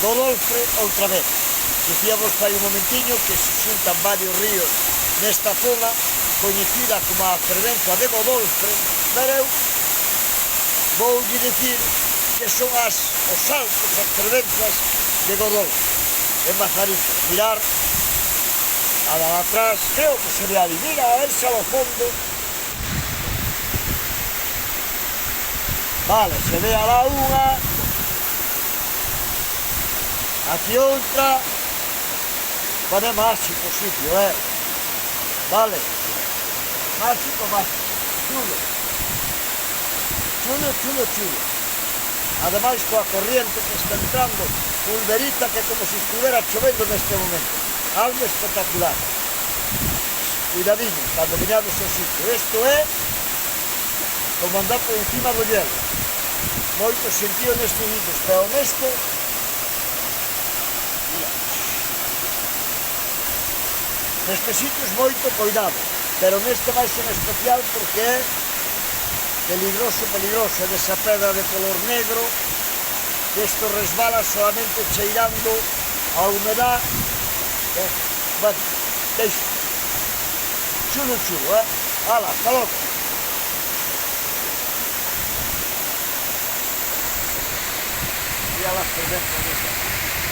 do Dolfre outra vez. Dicíamos fai un momentiño que se xuntan varios ríos nesta zona coñecida como a fervenza de Godolfre, pero eu voulle dicir que son os saltos, as fervenzas de Godolfre, en Mazaricos. Mirar a la de atrás, creo que se ve ali, mira, a ver se ao fondo. Vale, se ve alá unha, aquí outra, pone máxico o sitio, vale, máxico, chulo, chulo. Ademais, coa corriente que está entrando, pulverita que como se estuviera chovendo neste momento, algo espectacular. Cuidadinho, cando viñades ao sitio, isto é como andar por encima do hielo. Moito sentido nestes vídeos, pero nesto, mira, nestes sitios moito cuidado, pero neste máis en especial porque é peligroso, desa pedra de color negro, que isto resbala solamente cheirando a humedad, bueno, deixo, chulo, ala, hasta logo. Mira las fervenzas de esta